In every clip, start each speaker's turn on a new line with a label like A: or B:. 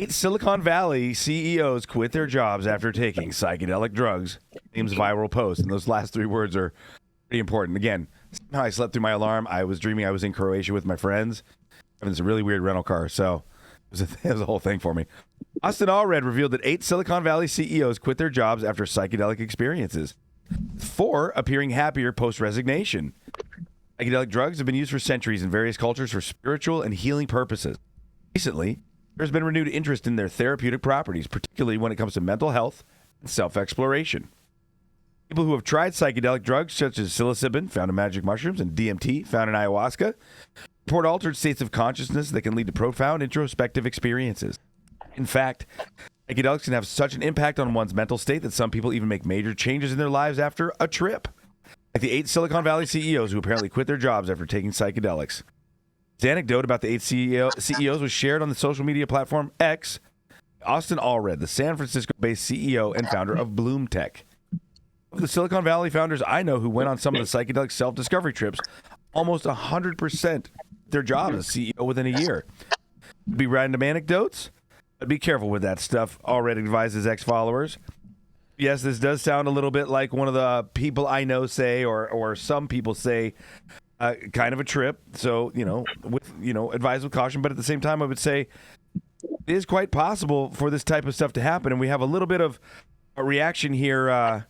A: 8 Silicon Valley CEOs quit their jobs after taking psychedelic drugs. Name's viral post, and those last 3 words are pretty important. Again, somehow I slept through my alarm. I was dreaming I was in Croatia with my friends. Having this really weird rental car, so it was a whole thing for me. Austin Allred revealed that 8 Silicon Valley CEOs quit their jobs after psychedelic experiences. 4 appearing happier post-resignation. Psychedelic drugs have been used for centuries in various cultures for spiritual and healing purposes. Recently, there's been renewed interest in their therapeutic properties, particularly when it comes to mental health and self-exploration. People who have tried psychedelic drugs, such as psilocybin, found in magic mushrooms, and DMT, found in ayahuasca, report altered states of consciousness that can lead to profound introspective experiences. In fact, psychedelics can have such an impact on one's mental state that some people even make major changes in their lives after a trip. Like the 8 Silicon Valley CEOs who apparently quit their jobs after taking psychedelics. This anecdote about the 8 CEOs was shared on the social media platform X. Austin Allred, the San Francisco-based CEO and founder of Bloom Tech. Of the Silicon Valley founders I know who went on some of the psychedelic self-discovery trips, almost 100% their job as CEO within a year. Be random anecdotes, but be careful with that stuff. Allred advises ex-followers. Yes, this does sound a little bit like one of the people I know say, or some people say, kind of a trip. So, advise with caution. But at the same time, I would say it is quite possible for this type of stuff to happen. And we have a little bit of a reaction here. I'm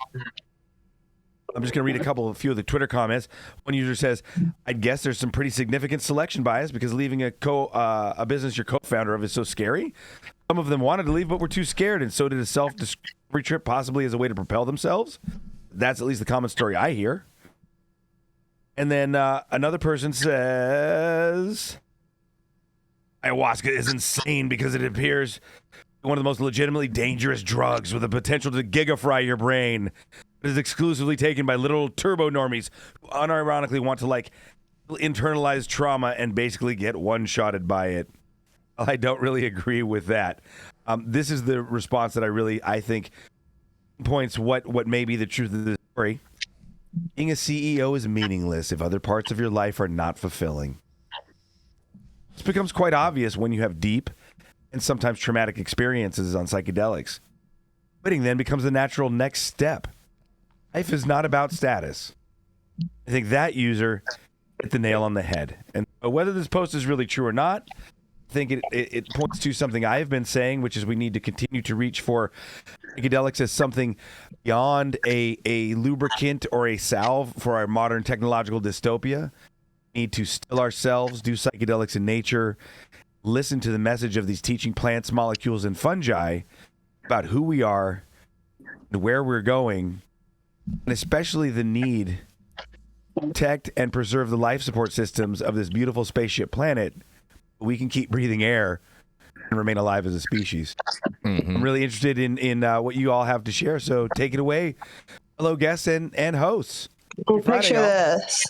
A: just going to read a few of the Twitter comments. One user says, "I'd guess there's some pretty significant selection bias because leaving a business you're co-founder of is so scary. Some of them wanted to leave but were too scared, and so did a self-discovery trip, possibly as a way to propel themselves." That's at least the common story I hear. And then another person says, "Ayahuasca is insane because it appears one of the most legitimately dangerous drugs with the potential to gigafry your brain. It is exclusively taken by literal turbo normies who unironically want to internalize trauma and basically get one-shotted by it." I don't really agree with that. This is the response that I think points what may be the truth of the story. Being a CEO is meaningless if other parts of your life are not fulfilling. This becomes quite obvious when you have deep and sometimes traumatic experiences on psychedelics. Quitting then becomes the natural next step. Life is not about status. I think that user hit the nail on the head. And whether this post is really true or not, I think it points to something I've been saying, which is we need to continue to reach for psychedelics as something beyond a lubricant or a salve for our modern technological dystopia. We need to still ourselves, do psychedelics in nature, listen to the message of these teaching plants, molecules, and fungi about who we are and where we're going, and especially the need to protect and preserve the life support systems of this beautiful spaceship planet. We can keep breathing air and remain alive as a species. Mm-hmm. I'm really interested in what you all have to share, so take it away, fellow guests and hosts.
B: Picture this.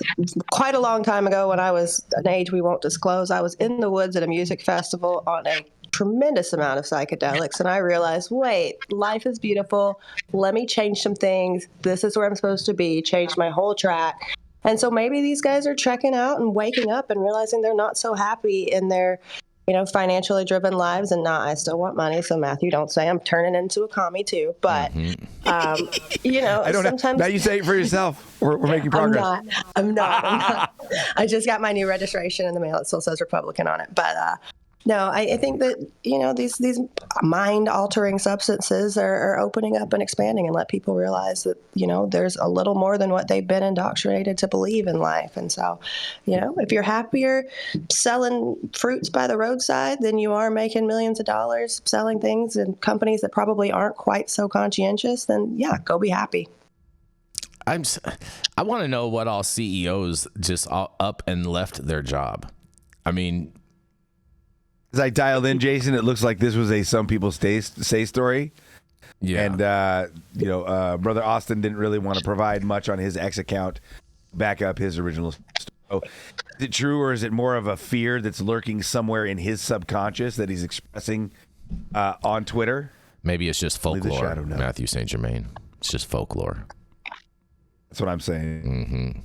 B: Quite a long time ago, when I was an age we won't disclose, I was in the woods at a music festival on a tremendous amount of psychedelics, and I realized, wait, life is beautiful. Let me change some things. This is where I'm supposed to be. Change my whole track. And so maybe these guys are checking out and waking up and realizing they're not so happy in their, financially driven lives. And I still want money. So Matthew, don't say I'm turning into a commie too. But,
A: I don't
B: sometimes.
A: Now you say it for yourself. We're making progress.
B: I'm not. I just got my new registration in the mail. It still says Republican on it. But no, I think that, these mind-altering substances are opening up and expanding and let people realize that, there's a little more than what they've been indoctrinated to believe in life. And so, if you're happier selling fruits by the roadside than you are making millions of dollars selling things in companies that probably aren't quite so conscientious, then, yeah, go be happy.
C: I want to know what all CEOs just up and left their job. I mean,
A: as I dialed in, Jason, it looks like this was a some people say story. Yeah. And, Brother Austin didn't really want to provide much on his X account to back up his original story. So, is it true, or is it more of a fear that's lurking somewhere in his subconscious that he's expressing on Twitter?
C: Maybe it's just folklore, Mathieu St. Germain. It's just folklore.
A: That's what I'm saying.
C: Mm-hmm.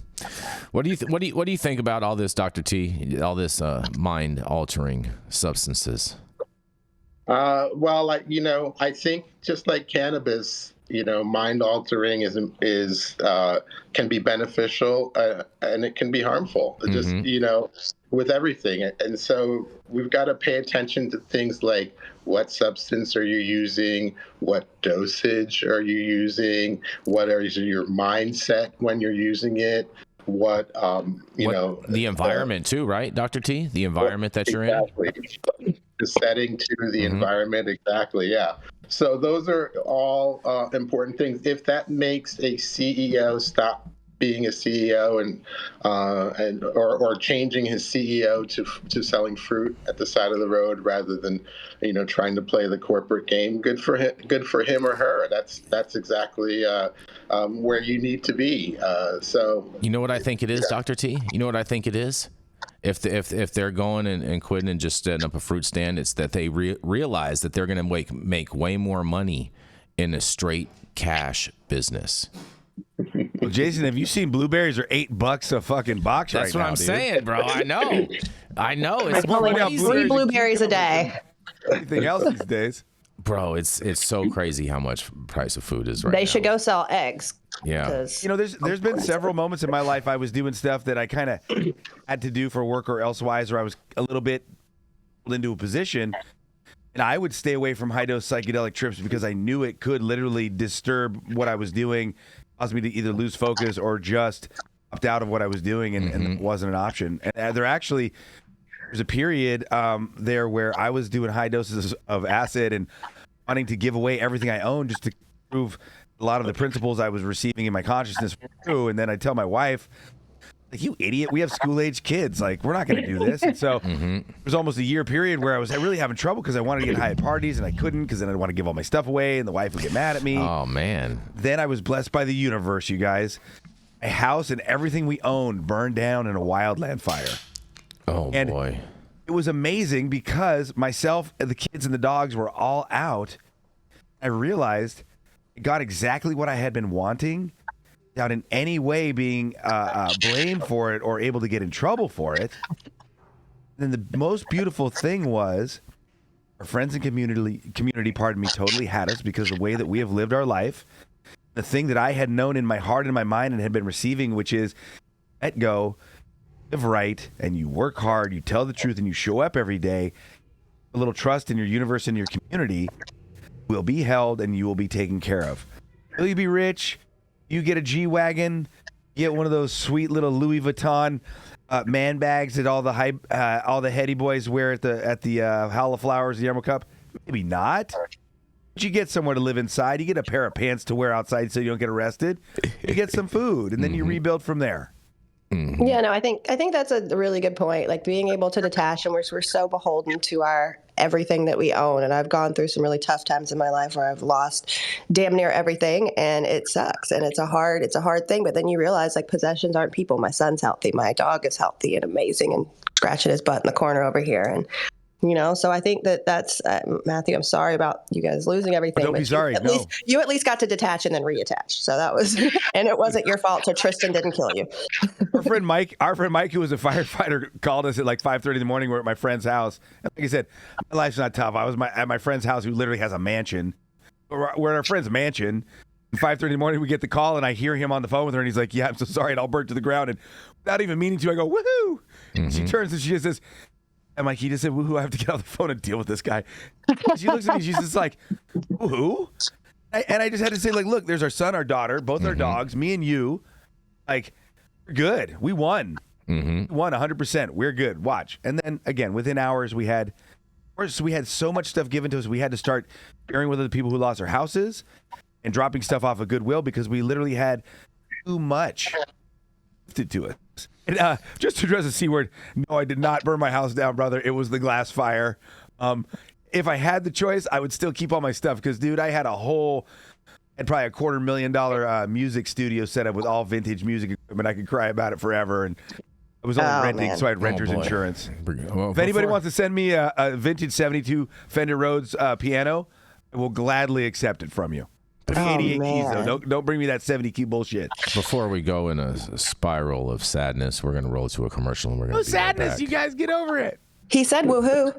C: What do you think about all this, Dr. T? All this mind-altering substances?
D: Well, I think just like cannabis, mind altering is can be beneficial, and it can be harmful. Just with everything, and so we've got to pay attention to things like what substance are you using, what dosage are you using, what is your mindset when you're using it, what
C: the environment too, right, Dr. T? The environment that you're in.
D: The setting to the environment, exactly, yeah. So those are all important things. If that makes a CEO stop being a CEO or changing his CEO to selling fruit at the side of the road rather than trying to play the corporate game, good for him or her. That's exactly where you need to be. So
C: you know what I think it is, Dr. T? You know what I think it is? If they're going and quitting and just setting up a fruit stand, it's that they realize that they're going to make way more money in a straight cash business.
A: Well, Jason, have you seen blueberries are $8 a fucking box right now?
C: That's what I'm saying, bro. I know. It's
B: only 3 blueberries a day.
A: Anything else these days?
C: Bro, it's so crazy how much price of food is right now.
B: They should go sell eggs.
C: Yeah.
A: There's been several moments in my life I was doing stuff that I kind of had to do for work or elsewise, or I was a little bit into a position, and I would stay away from high-dose psychedelic trips because I knew it could literally disturb what I was doing, cause me to either lose focus or just opt out of what I was doing, and it wasn't an option. And there's a period there where I was doing high doses of acid and wanting to give away everything I own just to prove a lot of the principles I was receiving in my consciousness were true. And then I tell my wife, like, you idiot, we have school-age kids. Like, we're not going to do this. And so it was almost a year period where I was really having trouble because I wanted to get high at parties and I couldn't because then I'd want to give all my stuff away and the wife would get mad at me.
C: Oh, man.
A: Then I was blessed by the universe, you guys. A house and everything we owned burned down in a wildland fire.
C: Oh, boy.
A: It was amazing because myself, the kids, and the dogs were all out. I realized I got exactly what I had been wanting without in any way being blamed for it or able to get in trouble for it. And the most beautiful thing was our friends and community, totally had us because of the way that we have lived our life. The thing that I had known in my heart and my mind and had been receiving, which is let go, live right, and you work hard, you tell the truth, and you show up every day. A little trust in your universe and your community will be held, and you will be taken care of. Will you be rich? You get a G-Wagon, get one of those sweet little Louis Vuitton man bags that all the heady boys wear at the Hall of Flowers, the Emerald Cup? Maybe not. But you get somewhere to live inside. You get a pair of pants to wear outside so you don't get arrested. You get some food, and then you rebuild from there.
B: Yeah, no, I think that's a really good point. Like being able to detach, and we're so beholden to our everything that we own. And I've gone through some really tough times in my life where I've lost damn near everything, and it sucks. And it's a hard thing. But then you realize like possessions aren't people. My son's healthy, my dog is healthy and amazing, and scratching his butt in the corner over here. And so I think that's Matthew. I'm sorry about you guys losing everything.
A: Don't be sorry.
B: You at least got to detach and then reattach. So that was, and it wasn't your fault. So Tristan didn't kill you.
A: Our friend Mike, who was a firefighter, called us at like 5:30 in the morning. We're at my friend's house. And like I said, my life's not tough. I was at my friend's house, who literally has a mansion. We're at our friend's mansion. At 5:30 in the morning, we get the call, and I hear him on the phone with her, and he's like, "Yeah, I'm so sorry, it all burnt to the ground." And without even meaning to, I go, "Woohoo!" She turns and she just says, I'm like, he just said, woohoo, I have to get on the phone and deal with this guy. She looks at me, she's just like, woohoo? And I just had to say, like, look, there's our son, our daughter, both our dogs, me and you. Like, we're good. We won. We won 100%. We're good. Watch. And then, again, within hours, we had so much stuff given to us. We had to start sharing with other people who lost their houses and dropping stuff off of Goodwill because we literally had too much gifted to us. And, just to address the C word, no, I did not burn my house down, brother. It was the glass fire. If I had the choice, I would still keep all my stuff because, dude, I had probably a $250,000 music studio set up with all vintage music equipment. I could cry about it forever. And I was only renting, man. So I had renter's insurance. Well, if anybody wants to send me a vintage 72 Fender Rhodes piano, I will gladly accept it from you. 88 keys, though. Don't bring me that 70 key bullshit.
C: Before we go in a spiral of sadness, we're going to roll to a commercial, and we're going to be
A: sadness,
C: right back.
A: You guys get over it.
B: He said woohoo.